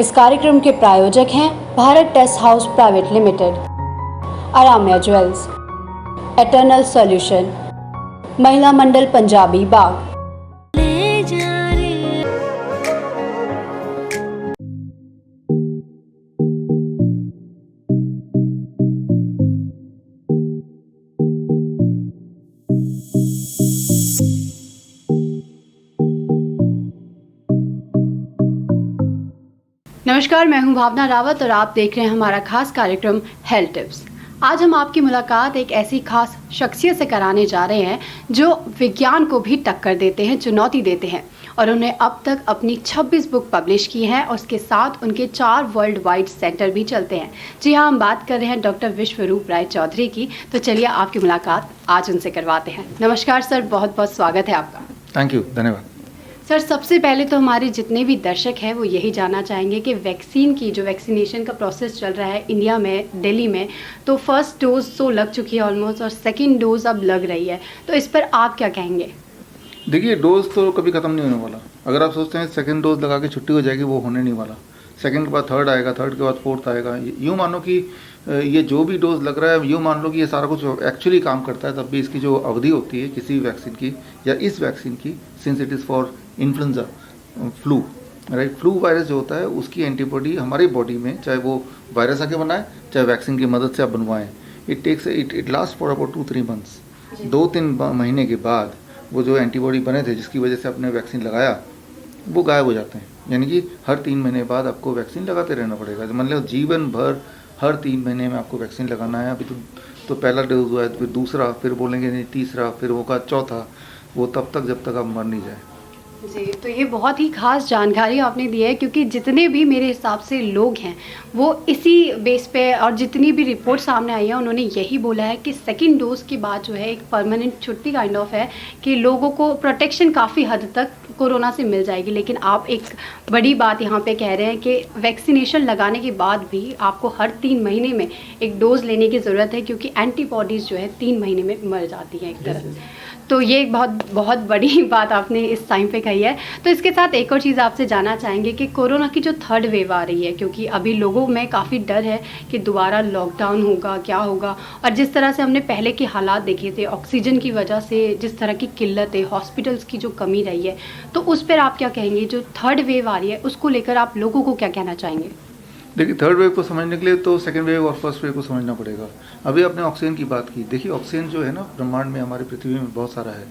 इस कार्यक्रम के प्रायोजक हैं Bharat test house private limited, Aaramya jewels, eternal solution, Mahila Mandal Punjabi बाग। नमस्कार, मैं हूं भावना रावत और आप देख रहे हैं हमारा खास कार्यक्रम हेल्थ टिप्स। आज हम आपकी मुलाकात एक ऐसी खास शख्सियत से कराने जा रहे हैं जो विज्ञान को भी टक्कर देते हैं, चुनौती देते हैं और उन्हें अब तक अपनी 26 बुक पब्लिश की हैं और उसके साथ उनके 4 वर्ल्ड वाइड सेंटर भी चलते हैं। जी हाँ, हम बात कर रहे हैं डॉक्टर विश्वरूप राय चौधरी की। तो चलिए आपकी मुलाकात आज उनसे करवाते हैं। नमस्कार सर, बहुत बहुत स्वागत है आपका। थैंक यू, धन्यवाद। सर, सबसे पहले तो हमारे जितने भी दर्शक हैं वो यही जानना चाहेंगे कि वैक्सीन की जो वैक्सीनेशन का प्रोसेस चल रहा है इंडिया में, दिल्ली में, तो फर्स्ट डोज तो लग चुकी है ऑलमोस्ट और सेकंड डोज अब लग रही है, तो इस पर आप क्या कहेंगे? देखिए, डोज तो कभी ख़त्म नहीं होने वाला। अगर आप सोचते हैं सेकंड डोज लगा के छुट्टी हो जाएगी, वो होने नहीं वाला। सेकंड के बाद थर्ड आएगा, थर्ड के बाद फोर्थ आएगा। यूँ मानो कि ये जो भी डोज लग रहा है, यूँ मान लो कि ये सारा कुछ एक्चुअली काम करता है, तब भी इसकी जो अवधि होती है किसी भी वैक्सीन की या इस वैक्सीन की, since it is for influenza, flu, right, flu virus जो होता है उसकी एंटीबॉडी हमारी बॉडी में, चाहे वो वायरस आके बनाए चाहे वैक्सीन की मदद से आप बनवाएं, it last for about 2-3 months. 2-3 महीने के बाद वो जो एंटीबॉडी बने थे जिसकी वजह से आपने वैक्सीन लगाया, वो गायब हो जाते हैं। यानी कि हर 3 महीने बाद आपको वैक्सीन लगाते रहना पड़ेगा। मतलब जीवन भर हर 3 महीने में आपको वैक्सीन लगाना है। अभी तो पहला डोज हुआ है, फिर दूसरा, फिर बोलेंगे नहीं तीसरा, फिर होगा चौथा, वो तब तक जब तक आप मर नहीं जाए। जी, तो ये बहुत ही खास जानकारी आपने दी है, क्योंकि जितने भी मेरे हिसाब से लोग हैं वो इसी बेस पे, और जितनी भी रिपोर्ट सामने आई है उन्होंने यही बोला है कि सेकंड डोज के बाद जो है एक परमानेंट छुट्टी काइंड ऑफ है कि लोगों को प्रोटेक्शन काफ़ी हद तक कोरोना से मिल जाएगी। लेकिन आप एक बड़ी बात यहाँ पे कह रहे हैं कि वैक्सीनेशन लगाने के बाद भी आपको हर 3 महीने में एक डोज लेने की ज़रूरत है, क्योंकि एंटीबॉडीज़ जो है 3 महीने में मर जाती हैं एक तरह से। तो ये एक बहुत बड़ी बात आपने इस टाइम पे कही है। तो इसके साथ एक और चीज़ आपसे जानना चाहेंगे कि कोरोना की जो थर्ड वेव आ रही है, क्योंकि अभी लोगों में काफ़ी डर है कि दोबारा लॉकडाउन होगा, क्या होगा, और जिस तरह से हमने पहले के हालात देखे थे, ऑक्सीजन की वजह से जिस तरह की किल्लत है, हॉस्पिटल्स की जो कमी रही है, तो उस पर आप क्या कहेंगे? जो थर्ड वेव आ रही है उसको लेकर आप लोगों को क्या कहना चाहेंगे? देखिए, थर्ड वेव को समझने के लिए तो सेकंड वेव और फर्स्ट वेव को समझना पड़ेगा। अभी आपने ऑक्सीजन की बात की। देखिए, ऑक्सीजन जो है ना ब्रह्मांड में, हमारी पृथ्वी में बहुत सारा है,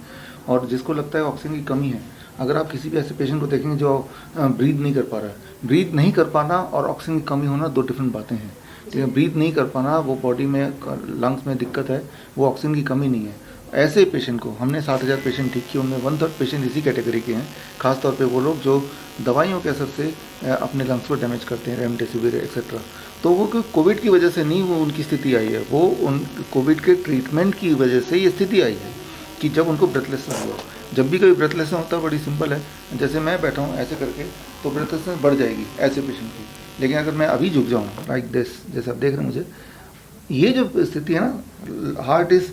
और जिसको लगता है ऑक्सीजन की कमी है, अगर आप किसी भी ऐसे पेशेंट को देखेंगे जो ब्रीथ नहीं कर पा रहा है, ब्रीथ नहीं कर पाना और ऑक्सीजन की कमी होना 2 डिफरेंट बातें हैं। ठीक है, ब्रीथ नहीं कर पाना वो बॉडी में, लंग्स में दिक्कत है, वो ऑक्सीजन की कमी नहीं है। ऐसे पेशेंट को हमने 60,000 पेशेंट ठीक किए, उनमें 1/3 पेशेंट इसी कैटेगरी के हैं। खासतौर पे वो लोग जो दवाइयों के असर से अपने लंग्स को डैमेज करते हैं, रेमडेसिविर एक्सेट्रा। तो वो कोविड की वजह से नहीं वो उनकी स्थिति आई है, वो उन कोविड के ट्रीटमेंट की वजह से ये स्थिति आई है कि जब उनको ब्रेथलेसनेस हुआ। जब भी कोई ब्रेथलेसनेस होता है, बड़ी सिंपल है, जैसे मैं बैठा हूँ ऐसे करके तो ब्रेथलेसनेस बढ़ जाएगी ऐसे पेशेंट की। लेकिन अगर मैं अभी झुक जाऊँ लाइक दिस, जैसे आप देख रहे हैं मुझे, ये जो स्थिति है ना, heart is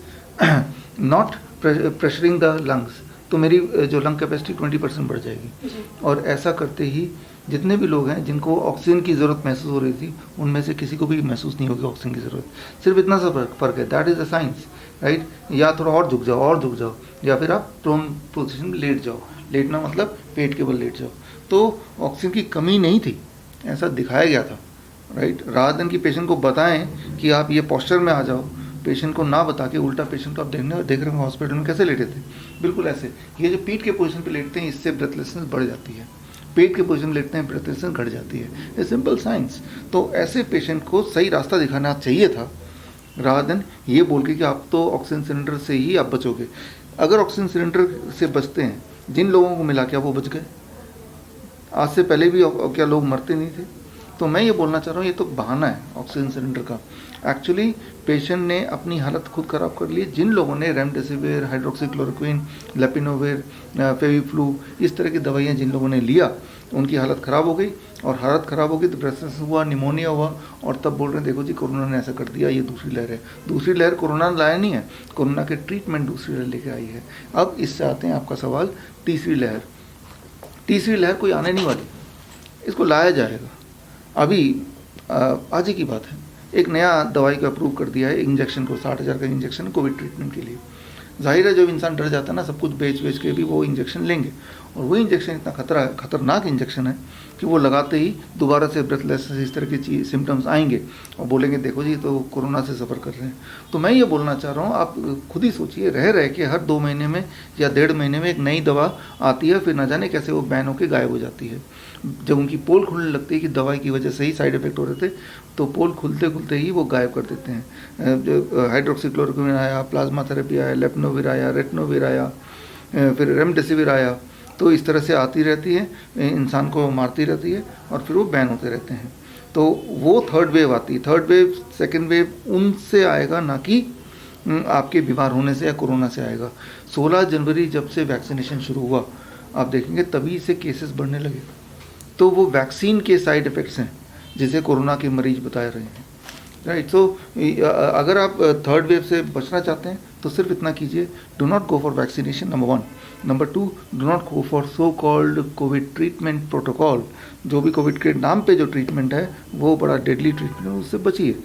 not pressuring the lungs, तो मेरी जो लंग कैपेसिटी 20% बढ़ जाएगी। और ऐसा करते ही जितने भी लोग हैं जिनको ऑक्सीजन की ज़रूरत महसूस हो रही थी, उनमें से किसी को भी महसूस नहीं होगी ऑक्सीजन की ज़रूरत। सिर्फ इतना सा फर्क है, that is a science, right. या थोड़ा और झुक जाओ, और झुक जाओ, या फिर आप प्रोन पोजिशन में लेट जाओ। लेटना मतलब पेट के बल लेट जाओ। तो ऑक्सीजन की कमी नहीं थी, ऐसा दिखाया गया था, राइट। रात दिन की पेशेंट को बताएं कि आप ये पोस्चर में आ जाओ, पेशेंट को ना बता के उल्टा पेशेंट को आप देख रहे हो हॉस्पिटल में कैसे लेटे थे, बिल्कुल ऐसे। ये जो पीठ के पोजीशन पे लेटते हैं, इससे ब्रेथलेसनेस बढ़ जाती है। पेट के पोजीशन में लेटते हैं, ब्रेथलेसनेस घट जाती है। ये सिंपल साइंस। तो ऐसे पेशेंट को सही रास्ता दिखाना चाहिए था, रात दिन ये बोल के कि आप तो ऑक्सीजन सिलेंडर से ही आप बचोगे। अगर ऑक्सीजन सिलेंडर से बचते हैं, जिन लोगों को मिला क्या वो बच गए? आज से पहले भी क्या लोग मरते नहीं थे? तो मैं ये बोलना चाह रहा हूँ, ये तो बहाना है ऑक्सीजन सिलेंडर का। एक्चुअली पेशेंट ने अपनी हालत खुद ख़राब कर ली। जिन लोगों ने रेमडेसिविर, हाइड्रोक्सीक्लोरोक्विन, लेपिनोविर, फेविफ्लू, इस तरह की दवाइयाँ जिन लोगों ने लिया, उनकी हालत ख़राब हो गई। और हालत ख़राब हो गई तो ब्रेथलेसनेस हुआ, निमोनिया हुआ, और तब बोल रहे हैं देखो जी कोरोना ने ऐसा कर दिया, ये दूसरी लहर है। दूसरी लहर कोरोना लाया नहीं है, कोरोना के ट्रीटमेंट दूसरी लहर लेके आई है। अब इससे आते हैं आपका सवाल, तीसरी लहर। तीसरी लहर कोई आने नहीं वाली, इसको लाया जाएगा। अभी आज ही की बात है, एक नया दवाई को अप्रूव कर दिया है इंजेक्शन को, 60,000 का इंजेक्शन कोविड ट्रीटमेंट के लिए। जाहिर है जब इंसान डर जाता है ना, सब कुछ बेच के भी वो इंजेक्शन लेंगे, और वो इंजेक्शन इतना खतरनाक इंजेक्शन है कि वो लगाते ही दोबारा से ब्रेथलेसनेस इस तरह की चीज सिम्टम्स आएंगे और बोलेंगे देखो जी तो कोरोना से सफ़र कर रहे हैं। तो मैं ये बोलना चाह रहा हूँ, आप खुद ही सोचिए, रह के हर 2 महीने में या 1.5 महीने में एक नई दवा आती है, फिर न जाने कैसे वो बैन होकर गायब हो जाती है। जब उनकी पोल खुलने लगती है कि दवाई की वजह से ही साइड इफेक्ट हो रहे थे, तो पोल खुलते ही वो गायब कर देते हैं। जो हाइड्रोक्सीक्लोरोक्विन आया, प्लाज्मा थेरेपी आया, लेपनोविर आया, रेटनोविर आया, फिर रेमडेसिविर आया, तो इस तरह से आती रहती है, इंसान को मारती रहती है और फिर वो बैन होते रहते हैं। तो वो थर्ड वेव आती है, थर्ड वेव सेकेंड वेव उनसे आएगा, ना कि आपके बीमार होने से या कोरोना से आएगा। 16 जनवरी जब से वैक्सीनेशन शुरू हुआ, आप देखेंगे तभी से केसेस बढ़ने लगे। तो वो वैक्सीन के साइड इफ़ेक्ट्स हैं जिसे कोरोना के मरीज बता रहे हैं, राइट। सो अगर आप थर्ड वेव से बचना चाहते हैं तो सिर्फ इतना कीजिए, do not go for vaccination, number 1। Number 2, do not go for so called Covid treatment protocol. जो भी कोविड के नाम पे जो ट्रीटमेंट है वो बड़ा डेडली ट्रीटमेंट है, उससे बचिए।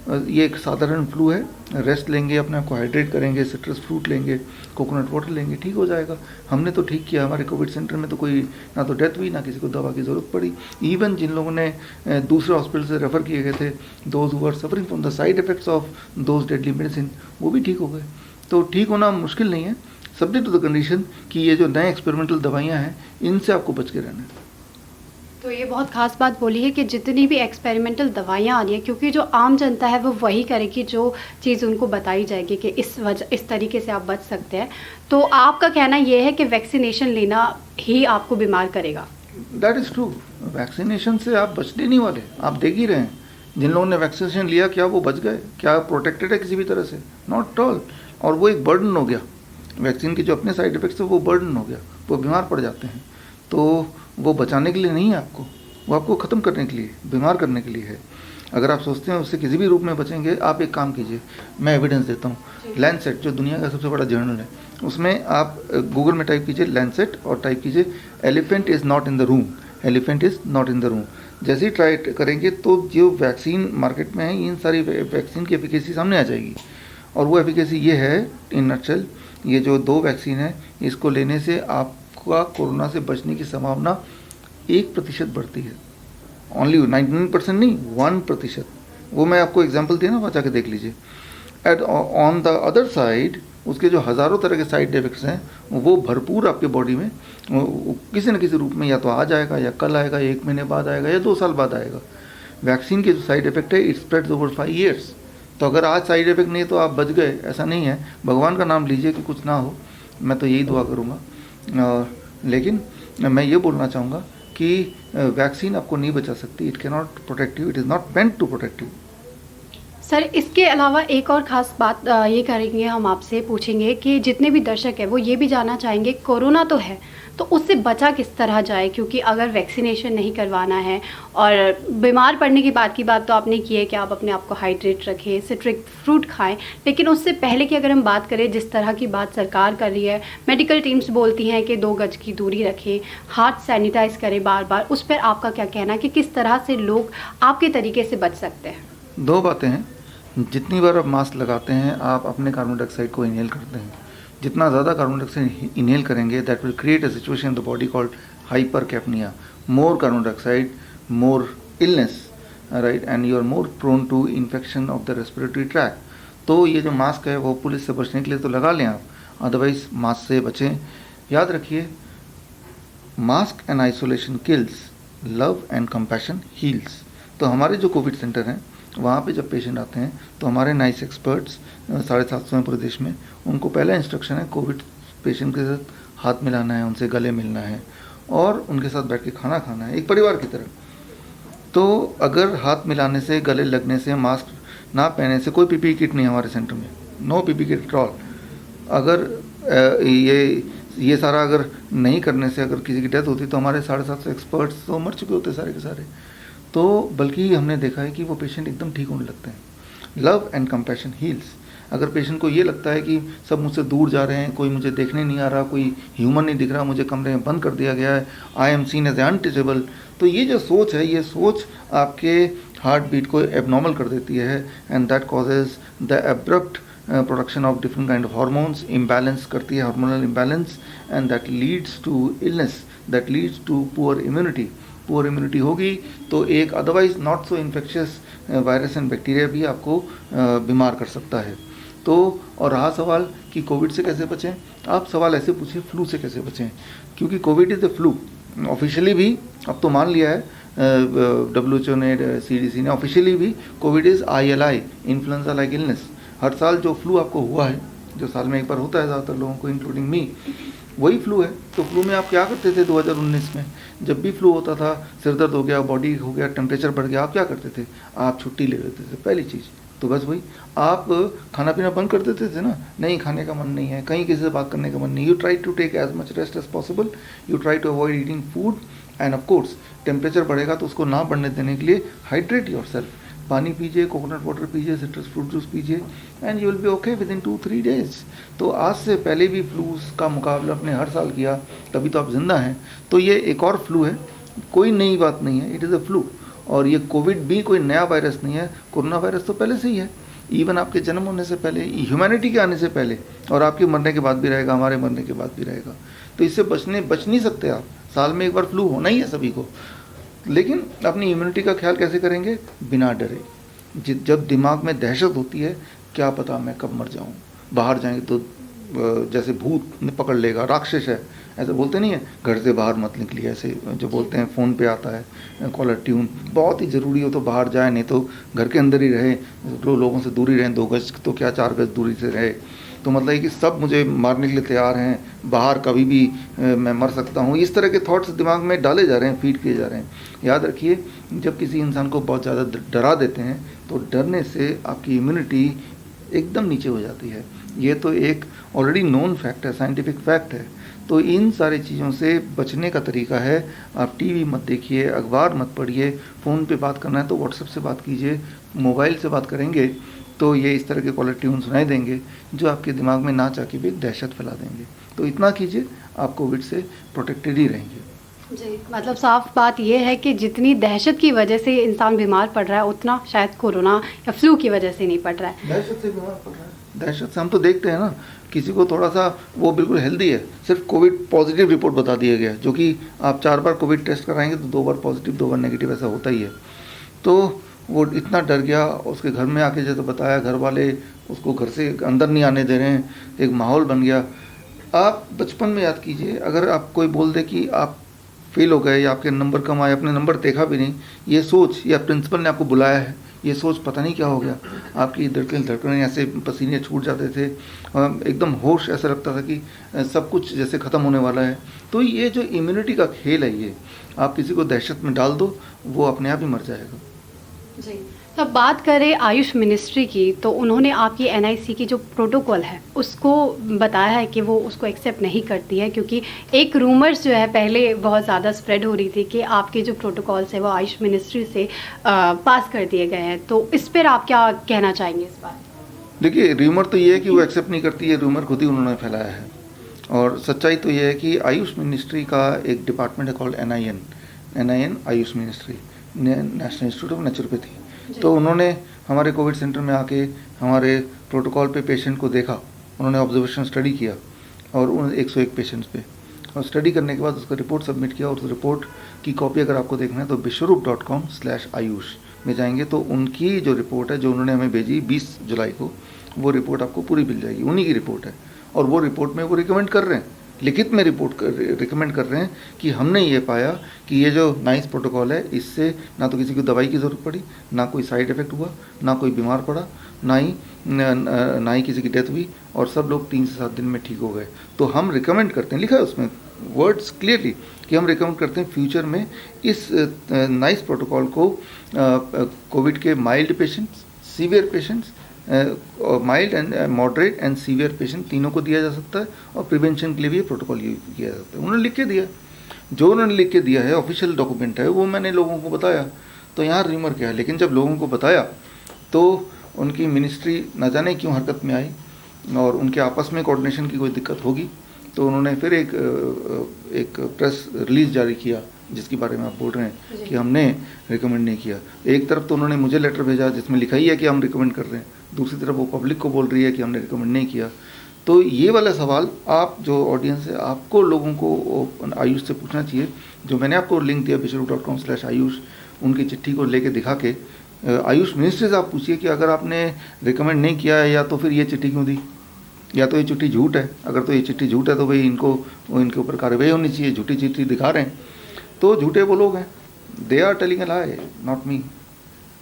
ये एक साधारण फ्लू है, रेस्ट लेंगे, अपने आप को हाइड्रेट करेंगे, सिट्रस फ्रूट लेंगे, कोकोनट वाटर लेंगे, ठीक हो जाएगा। हमने तो ठीक किया, हमारे कोविड सेंटर में तो कोई ना तो डेथ हुई, ना किसी को दवा की ज़रूरत पड़ी। इवन जिन लोगों ने दूसरे हॉस्पिटल से रेफ़र किए गए थे, those who are suffering from the side effects of those deadly medicine, वो भी ठीक हो गए। तो ठीक होना मुश्किल नहीं है, सब्जेक्ट टू द कंडीशन कि ये जो नए एक्सपेरिमेंटल दवाइयाँ हैं इनसे आपको बच के रहना है। तो ये बहुत खास बात बोली है कि जितनी भी एक्सपेरिमेंटल दवाइयाँ आ रही हैं, क्योंकि जो आम जनता है वो वही करेगी जो चीज़ उनको बताई जाएगी कि इस तरीके से आप बच सकते हैं। तो आपका कहना ये है कि वैक्सीनेशन लेना ही आपको बीमार करेगा? That is true. वैक्सीनेशन से आप बचने नहीं वाले, आप देख ही रहे हैं जिन लोगों ने वैक्सीनेशन लिया, क्या वो बच गए? क्या प्रोटेक्टेड है किसी भी तरह से? Not at all. और वो एक बर्डन हो गया, वैक्सीन के जो अपने साइड इफेक्ट्स है वो बर्डन हो गया, वो बीमार पड़ जाते हैं। तो वो बचाने के लिए नहीं है आपको, वो आपको ख़त्म करने के लिए, बीमार करने के लिए है। अगर आप सोचते हैं उससे किसी भी रूप में बचेंगे, आप एक काम कीजिए, मैं एविडेंस देता हूँ। लैंसेट जो दुनिया का सबसे बड़ा जर्नल है, उसमें आप गूगल में टाइप कीजिए लैंसेट और टाइप कीजिए elephant is not in the room, elephant is not in the room. जैसे ही ट्राई करेंगे तो जो वैक्सीन मार्केट में है, इन सारी वैक्सीन की एफिकेसी सामने आ जाएगी। और वो एफिकेसी ये है इन नटशेल, ये जो 2 वैक्सीन है, इसको लेने से आपका कोरोना से बचने की संभावना 1% बढ़ती है। ओनली 99% नहीं, 1%। वो मैं आपको एग्जांपल दिया ना, वहाँ जाके देख लीजिए। At on the other side उसके जो हज़ारों तरह के साइड इफेक्ट्स हैं वो भरपूर आपके बॉडी में किसी न किसी रूप में या तो आ जाएगा, या कल आएगा, या 1 महीने बाद आएगा, या 2 साल बाद आएगा। वैक्सीन के जो साइड इफेक्ट है इट स्प्रेड्स ओवर 5 years। तो अगर आज साइड इफेक्ट नहीं है तो आप बच गए, ऐसा नहीं है। भगवान का नाम लीजिए कि कुछ ना हो, मैं तो यही दुआ करूँगा। लेकिन मैं ये बोलना चाहूँगा कि वैक्सीन आपको नहीं बचा सकती, it can not protect you, it is not meant to protect you. Sir, इसके अलावा एक और ख़ास बात ये करेंगे, हम आपसे पूछेंगे कि जितने भी दर्शक हैं वो ये भी जानना चाहेंगे, कोरोना तो है तो उससे बचा किस तरह जाए, क्योंकि अगर वैक्सीनेशन नहीं करवाना है और बीमार पड़ने की बात तो आपने की है कि आप अपने आप को हाइड्रेट रखें, सिट्रिक फ्रूट खाएं, लेकिन उससे पहले की अगर हम बात करें, जिस तरह की बात सरकार कर रही है, मेडिकल टीम्स बोलती हैं कि 2 गज की दूरी रखें, हाथ सैनिटाइज करें बार, उस पर आपका क्या कहना है कि किस तरह से लोग आपके तरीके से बच सकते हैं? 2 बातें हैं। जितनी बार आप मास्क लगाते हैं आप अपने कार्बन डाइऑक्साइड को इनहेल करते हैं। जितना ज़्यादा कार्बन डाइऑक्साइड इनहेल करेंगे that will create a situation in the body called hypercapnia. More carbon dioxide, more illness, right, and you are more prone to infection of the respiratory tract. तो ये जो mask है वो police से बचने के लिए तो लगा लें आप, अदरवाइज मास्क से बचें। याद रखिए, mask and isolation kills, love and compassion heels. तो हमारे जो कोविड सेंटर हैं वहाँ पे जब पेशेंट आते हैं तो हमारे नाइस एक्सपर्ट्स 750 हैं पूरे देश में, उनको पहला इंस्ट्रक्शन है कोविड पेशेंट के साथ हाथ मिलाना है, उनसे गले मिलना है और उनके साथ बैठ के खाना खाना है, एक परिवार की तरह। तो अगर हाथ मिलाने से, गले लगने से, मास्क ना पहनने से, कोई पीपीई किट नहीं हमारे सेंटर में, no PPE kit at all. अगर ये सारा अगर नहीं करने से अगर किसी की डेथ होती तो हमारे 750 एक्सपर्ट्स तो मर चुके होते सारे के सारे। तो बल्कि हमने देखा है कि वो पेशेंट एकदम ठीक होने लगते हैं। Love and compassion heels. अगर पेशेंट को ये लगता है कि सब मुझसे दूर जा रहे हैं, कोई मुझे देखने नहीं आ रहा, कोई ह्यूमन नहीं दिख रहा, मुझे कमरे में बंद कर दिया गया है, I am seen as untouchable, तो ये जो सोच है, ये सोच आपके हार्ट बीट को एबनॉर्मल कर देती है, and that causes the abrupt production of different kind of hormones, imbalance करती है, hormonal imbalance, and that leads to illness, that leads to poor immunity. Poor immunity होगी तो एक otherwise not so infectious virus and bacteria भी आपको बीमार कर सकता है। तो और रहा सवाल कि कोविड से कैसे बचें, आप सवाल ऐसे पूछिए फ्लू से कैसे बचें, क्योंकि Covid is the flu. Officially भी अब तो मान लिया है WHO ने, CDC ने ऑफिशियली भी, covid is ILI, influenza like illness. हर साल जो फ्लू आपको हुआ है, जो साल में एक बार होता है ज़्यादातर लोगों को इंक्लूडिंग मी, वही फ्लू है। तो फ्लू में आप क्या करते थे 2019 में? जब भी फ्लू होता था, सिर दर्द हो गया, बॉडी हो गया, टेम्परेचर बढ़ गया, आप क्या करते थे? आप छुट्टी ले लेते थे, पहली चीज़। तो बस वही, आप खाना पीना बंद कर देते थे ना, नहीं खाने का मन नहीं है, कहीं किसी से बात करने का मन नहीं, you try to take as much rest as possible, you try to avoid eating food, and of course temperature बढ़ेगा तो उसको ना बढ़ने देने के लिए हाइड्रेट योरसेल्फ, पानी पीजिए, कोकोनट वाटर पीजिए, सिट्रस फ्रूट जूस पीजिए, and you will be okay with in 2-3 days. तो आज से पहले भी फ्लू का मुकाबला अपने हर साल किया, तभी तो आप जिंदा हैं। तो ये एक और फ्लू है, कोई नई बात नहीं है, इट इज़ अ फ्लू। और ये कोविड भी कोई नया वायरस नहीं है, कोरोना वायरस तो पहले से ही है, इवन आपके जन्म होने से पहले, ह्यूमैनिटी के आने से पहले, और आपके मरने के बाद भी रहेगा, हमारे मरने के बाद भी रहेगा। तो इससे बच नहीं सकते आप, साल में एक बार फ्लू होना ही है सभी को। लेकिन अपनी इम्यूनिटी का ख्याल कैसे करेंगे? बिना डरे। जब दिमाग में दहशत होती है, क्या पता मैं कब मर जाऊं, बाहर जाएंगे तो जैसे भूत ने पकड़ लेगा, राक्षस है, ऐसे बोलते नहीं है, घर से बाहर मत निकलिए, ऐसे जो बोलते हैं, फ़ोन पे आता है कॉलर ट्यून, बहुत ही ज़रूरी हो तो बाहर जाए, नहीं तो घर के अंदर ही रहे, लोगों से दूरी रहें, 2 गज तो क्या 4 गज दूरी से रहे। तो मतलब है कि सब मुझे मारने के लिए तैयार हैं, बाहर कभी भी मैं मर सकता हूँ, इस तरह के थॉट्स दिमाग में डाले जा रहे हैं, फीड किए जा रहे हैं। याद रखिए, जब किसी इंसान को बहुत ज़्यादा डरा देते हैं तो डरने से आपकी इम्यूनिटी एकदम नीचे हो जाती है। ये तो एक ऑलरेडी नोन फैक्ट है, साइंटिफिक फैक्ट है। तो इन सारी चीज़ों से बचने का तरीका है, आप टीवी मत देखिए, अखबार मत पढ़िए, फ़ोन पे बात करना है तो व्हाट्सएप से बात कीजिए, मोबाइल से बात करेंगे तो ये इस तरह के कॉलर ट्यून सुनाई देंगे जो आपके दिमाग में ना चाह के भी दहशत फैला देंगे। तो इतना कीजिए, आप कोविड से प्रोटेक्टेड ही रहेंगे। जी, मतलब साफ बात यह है कि जितनी दहशत की वजह से इंसान बीमार पड़ रहा है, उतना शायद कोरोना या फ्लू की वजह से नहीं पड़ रहा है। दहशत से बीमार पड़ रहा है, दहशत से हम तो देखते हैं ना, किसी को थोड़ा सा वो बिल्कुल हेल्दी है, सिर्फ कोविड पॉजिटिव रिपोर्ट बता दिया गया, जो कि आप 4 बार कोविड टेस्ट कराएंगे तो 2 बार पॉजिटिव 2 बार नेगेटिव, ऐसा होता ही है। तो वो इतना डर गया, उसके घर में आके जैसे बताया, घर वाले उसको घर से अंदर नहीं आने दे रहे हैं, एक माहौल बन गया। आप बचपन में याद कीजिए, अगर आप कोई बोल दे कि आप फेल हो गए या आपके नंबर कम आए, अपने नंबर देखा भी नहीं, ये सोच, या प्रिंसिपल ने आपको बुलाया है, ये सोच पता नहीं क्या हो गया, आपकी धड़कनें ऐसे, पसीने छूट जाते थे, एकदम होश, ऐसा लगता था कि सब कुछ जैसे ख़त्म होने वाला है। तो ये जो इम्यूनिटी का खेल है, ये आप किसी को दहशत में डाल दो, वो अपने आप ही मर जाएगा। जी, तो अब बात करें आयुष मिनिस्ट्री की, तो उन्होंने आपकी NIC की जो प्रोटोकॉल है उसको बताया है कि वो उसको एक्सेप्ट नहीं करती है, क्योंकि एक रूमर्स जो है पहले बहुत ज़्यादा स्प्रेड हो रही थी कि आपके जो प्रोटोकॉल्स है वो आयुष मिनिस्ट्री से पास कर दिए गए हैं। तो इस पर आप क्या कहना चाहेंगे इस बार? देखिए, रूमर तो ये है कि वो एक्सेप्ट नहीं करती है, रूमर खुद ही उन्होंने फैलाया है, और सच्चाई तो ये है कि आयुष मिनिस्ट्री का एक डिपार्टमेंट है called NIN Ayush ministry, national institute of naturopathy. तो उन्होंने हमारे कोविड सेंटर में आके हमारे प्रोटोकॉल पे पेशेंट को देखा, उन्होंने ऑब्जर्वेशन स्टडी किया और उन 101 पेशेंट्स पे, और स्टडी करने के बाद उसका रिपोर्ट सबमिट किया, और उस रिपोर्ट की कॉपी अगर आपको देखना है तो bishwarup.com/ayush में जाएंगे तो उनकी जो रिपोर्ट है, जो उन्होंने हमें भेजी 20 जुलाई को, वो रिपोर्ट आपको पूरी मिल जाएगी, उन्हीं की रिपोर्ट है। और वो रिपोर्ट में वो रिकमेंड कर रहे हैं, लिखित में रिकमेंड कर रहे हैं कि हमने ये पाया कि ये जो नाइस प्रोटोकॉल है, इससे ना तो किसी को दवाई की ज़रूरत पड़ी, ना कोई साइड इफ़ेक्ट हुआ, ना कोई बीमार पड़ा, ना ही किसी की डेथ हुई, और सब लोग 3 से 7 दिन में ठीक हो गए। तो हम रिकमेंड करते हैं, लिखा है उसमें वर्ड्स क्लियरली, कि हम रिकमेंड करते हैं फ्यूचर में इस नाइस प्रोटोकॉल को कोविड के mild patients, severe patients, mild and moderate and severe patient तीनों को दिया जा सकता है, और प्रिवेंशन के लिए भी ये प्रोटोकॉल यूज किया जा सकता है। उन्होंने लिख के दिया, जो उन्होंने लिख के दिया है, ऑफिशियल डॉक्यूमेंट है, वो मैंने लोगों को बताया। तो यहाँ रूमर क्या है, लेकिन जब लोगों को बताया तो उनकी मिनिस्ट्री न जाने क्यों हरकत में आई, और उनके आपस में कोऑर्डिनेशन की कोई दिक्कत होगी, तो उन्होंने फिर एक प्रेस रिलीज जारी किया जिसके बारे में आप बोल रहे हैं कि हमने रिकमेंड नहीं किया। एक तरफ तो उन्होंने मुझे लेटर भेजा जिसमें लिखा ही है कि हम रिकमेंड कर रहे हैं, दूसरी तरफ वो पब्लिक को बोल रही है कि हमने रिकमेंड नहीं किया। तो ये वाला सवाल आप जो ऑडियंस है, आपको लोगों को आयुष से पूछना चाहिए। जो मैंने आपको लिंक दिया vision.com/आयुष, उनकी चिट्ठी को लेके दिखा के आयुष मिनिस्ट्री से आप पूछिए कि अगर आपने रिकमेंड नहीं किया है या तो फिर ये चिट्ठी क्यों दी, या तो ये चिट्ठी झूठ है। अगर तो ये चिट्ठी झूठ है तो भाई इनके ऊपर कार्रवाई होनी चाहिए। झूठी चिट्ठी दिखा रहे हैं तो झूठे वो लोग हैं, they are telling a lie, not me.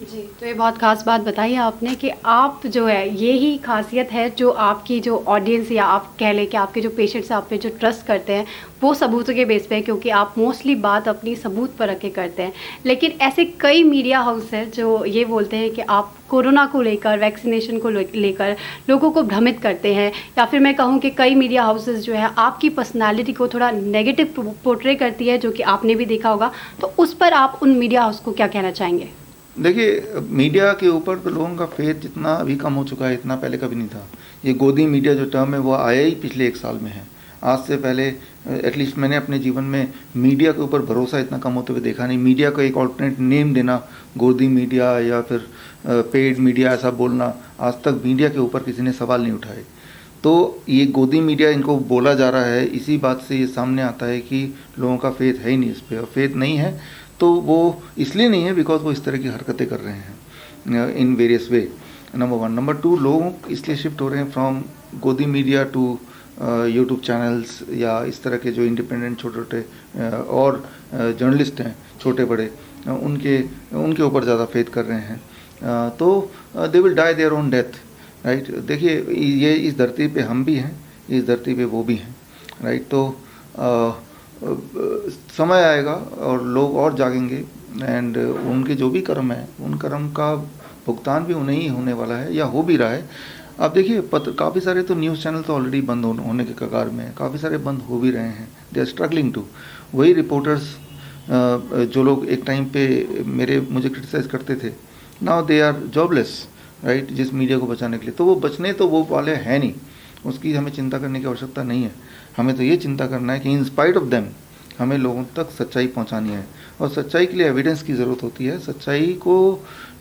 जी, तो ये बहुत ख़ास बात बताई आपने कि आप जो है यही खासियत है जो आपकी जो ऑडियंस या आप कह लें कि आपके जो पेशेंट्स आप पे जो ट्रस्ट करते हैं वो सबूतों के बेस पे है, क्योंकि आप मोस्टली बात अपनी सबूत पर रख के करते हैं। लेकिन ऐसे कई मीडिया हाउस हैं जो ये बोलते हैं कि आप कोरोना को लेकर, वैक्सीनेशन को लेकर लोगों को भ्रमित करते हैं, या फिर मैं कहूँ कि कई मीडिया हाउसेस जो है आपकी पर्सनालिटी को थोड़ा नेगेटिव पोर्ट्रे करती है, जो कि आपने भी देखा होगा। तो उस पर आप उन मीडिया हाउस को क्या कहना चाहेंगे? देखिए, मीडिया के ऊपर तो लोगों का फेथ जितना अभी कम हो चुका है, इतना पहले कभी नहीं था। ये गोदी मीडिया जो टर्म है वो आया ही पिछले 1 साल में है। आज से पहले एटलीस्ट मैंने अपने जीवन में मीडिया के ऊपर भरोसा इतना कम होते हुए देखा नहीं। मीडिया को एक ऑल्टरनेट नेम देना, गोदी मीडिया या फिर पेड मीडिया, ऐसा बोलना, आज तक मीडिया के ऊपर किसी ने सवाल नहीं उठाए। तो ये गोदी मीडिया इनको बोला जा रहा है, इसी बात से ये सामने आता है कि लोगों का फेथ है ही नहीं इस पर। और फेथ नहीं है तो वो इसलिए नहीं है बिकॉज वो इस तरह की हरकतें कर रहे हैं in various way, number 1। Number 2, लोग इसलिए शिफ्ट हो रहे हैं फ्रॉम गोदी मीडिया टू यूट्यूब चैनल्स या इस तरह के जो इंडिपेंडेंट छोटे छोटे और जर्नलिस्ट हैं छोटे बड़े, उनके ऊपर ज़्यादा फेथ कर रहे हैं। तो they will die their own death, right. देखिए, ये इस धरती पे हम भी हैं, इस धरती पे वो भी हैं, राइट। तो समय आएगा और लोग और जागेंगे एंड उनके जो भी कर्म है उन कर्म का भुगतान भी उन्हें ही होने वाला है या हो भी रहा है। अब देखिए, काफ़ी सारे तो न्यूज़ चैनल तो ऑलरेडी बंद होने के कगार में हैं, काफ़ी सारे बंद हो भी रहे हैं, दे आर स्ट्रगलिंग टू। वही रिपोर्टर्स जो लोग एक टाइम पे मुझे क्रिटिसाइज़ करते थे, now they are jobless, right, जिस मीडिया को बचाने के लिए। तो वो बचने तो वो वाले हैं नहीं, उसकी हमें चिंता करने की आवश्यकता नहीं है। हमें तो ये चिंता करना है कि इन स्पाइट ऑफ देम हमें लोगों तक सच्चाई पहुंचानी है, और सच्चाई के लिए एविडेंस की ज़रूरत होती है। सच्चाई को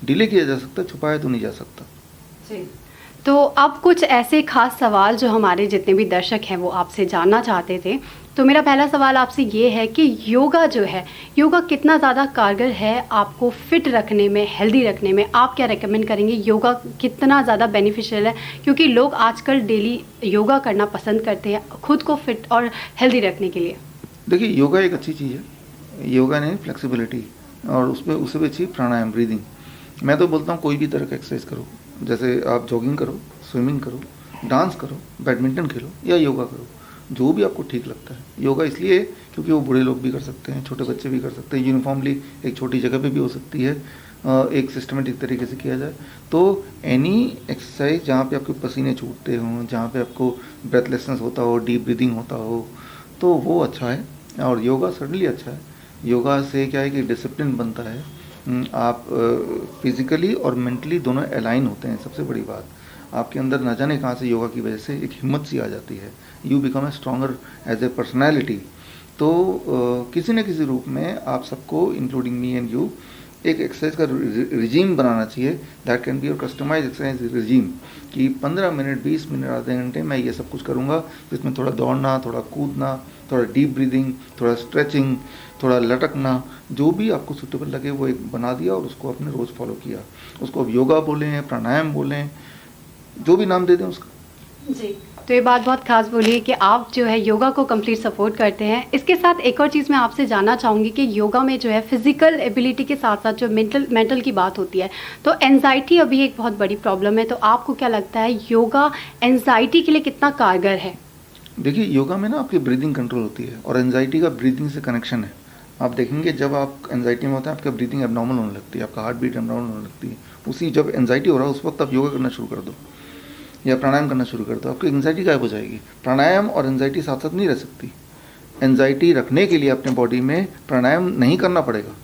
डिले किया जा सकता है, छुपाया तो नहीं जा सकता। जी, तो अब कुछ ऐसे खास सवाल जो हमारे जितने भी दर्शक हैं वो आपसे जानना चाहते थे। तो मेरा पहला सवाल आपसे ये है कि योगा जो है, योगा कितना ज़्यादा कारगर है आपको फिट रखने में, हेल्दी रखने में? आप क्या रेकमेंड करेंगे, योगा कितना ज़्यादा बेनिफिशियल है? क्योंकि लोग आजकल डेली योगा करना पसंद करते हैं खुद को फिट और हेल्दी रखने के लिए। देखिए, योगा एक अच्छी चीज़ है, योगा नहीं फ्लेक्सिबिलिटी, और उससे भी अच्छी प्राणायाम, ब्रीदिंग। मैं तो बोलता हूँ कोई भी तरह का एक्सरसाइज करो, जैसे आप जॉगिंग करो, स्विमिंग करो, डांस करो, बैडमिंटन खेलो या योगा करो, जो भी आपको ठीक लगता है। योगा इसलिए क्योंकि वो बूढ़े लोग भी कर सकते हैं, छोटे बच्चे भी कर सकते हैं, यूनिफॉर्मली एक छोटी जगह पे भी हो सकती है, एक सिस्टमेटिक तरीके से किया जाए। तो एनी एक्सरसाइज जहाँ पे आपके पसीने छूटते हों, जहाँ पे आपको ब्रेथलेसनेस होता हो, डीप ब्रीदिंग होता हो, तो वो अच्छा है। और योगा सडनली अच्छा है। योगा से क्या है कि डिसिप्लिन बनता है, आप फिजिकली और मेंटली दोनों अलाइन होते हैं। सबसे बड़ी बात, आपके अंदर न जाने कहाँ से योगा की वजह से एक हिम्मत सी आ जाती है, you become a stronger as a personality. तो किसी न किसी रूप में आप सबको, इंक्लूडिंग मी एंड यू, एक एक्सरसाइज का रिजीम बनाना चाहिए, that can be your customise exercise regime, कि 15 मिनट, 20 मिनट, आधे घंटे मैं ये सब कुछ करूँगा, जिसमें थोड़ा दौड़ना, थोड़ा कूदना, थोड़ा डीप ब्रीदिंग, थोड़ा स्ट्रेचिंग, थोड़ा लटकना, जो भी आपको सूटेबल लगे वो एक बना दिया और उसको आपने रोज़ फॉलो किया। उसको अब योगा बोलें, प्राणायाम बोलें, जो भी नाम दे दें उसका। जी, तो ये बात बहुत खास बोली है कि आप जो है योगा को कंप्लीट सपोर्ट करते हैं। इसके साथ एक और चीज़ मैं आपसे जानना चाहूँगी कि योगा में जो है फिजिकल एबिलिटी के साथ साथ जो मेंटल की बात होती है, तो एंजाइटी अभी एक बहुत बड़ी प्रॉब्लम है। तो आपको क्या लगता है योगा एंजाइटी के लिए कितना कारगर है? देखिए, योगा में ना आपकी ब्रीदिंग कंट्रोल होती है और एंजाइटी का ब्रीदिंग से कनेक्शन है। आप देखेंगे जब आप एंजाइटी में होते हैं, आपका ब्रीदिंग एबनॉर्मल होने लगती है, आपका हार्ट बीट एबनॉर्मल होने लगती है। उसी जब एंजाइटी हो रहा है उस वक्त आप योगा करना शुरू कर दो या प्राणायाम करना शुरू कर दो, आपकी एंजाइटी गायब हो जाएगी। प्राणायाम और एंजाइटी साथ साथ नहीं रह सकती। एंजाइटी रखने के लिए अपने बॉडी में प्राणायाम नहीं करना पड़ेगा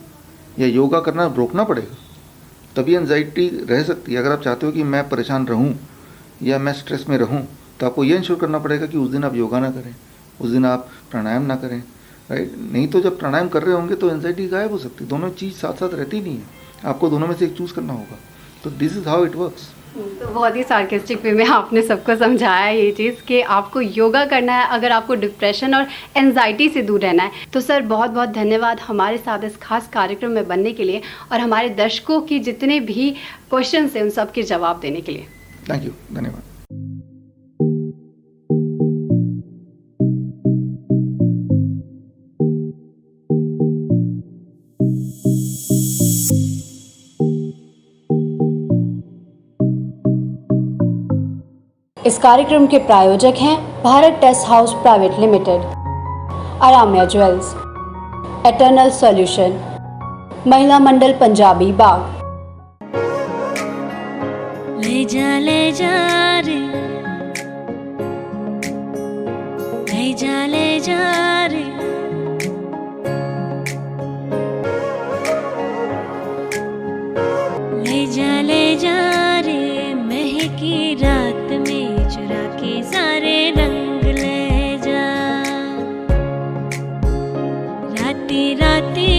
या योगा करना रोकना पड़ेगा, तभी एंजाइटी रह सकती है। अगर आप चाहते हो कि मैं परेशान रहूँ या मैं स्ट्रेस में रहूँ, तो आपको ये इंश्योर करना पड़ेगा कि उस दिन आप योगा ना करें, उस दिन आप प्राणायाम ना करें, राइट। नहीं तो जब प्राणायाम कर रहे होंगे तो एंजाइटी गायब हो सकती है। दोनों चीज़ साथ साथ रहती नहीं है, आपको दोनों में से एक चूज़ करना होगा। तो this is how it works. तो बहुत ही सार्केस्टिक वे में आपने सबको समझाया ये चीज़ कि आपको योगा करना है अगर आपको डिप्रेशन और एंजाइटी से दूर रहना है। तो सर बहुत बहुत धन्यवाद हमारे साथ इस खास कार्यक्रम में बनने के लिए और हमारे दर्शकों की जितने भी क्वेश्चन हैं उन सब के जवाब देने के लिए। थैंक यू, धन्यवाद। इस कार्यक्रम के प्रायोजक हैं Bharat test house private limited, Aaramya jewels, eternal solution, Mahila Mandal Punjabi बाग। ले जा रे, ले जा रे, ले जा रे, महकी रात में चुरा के सारे रंग ले जा, राती राती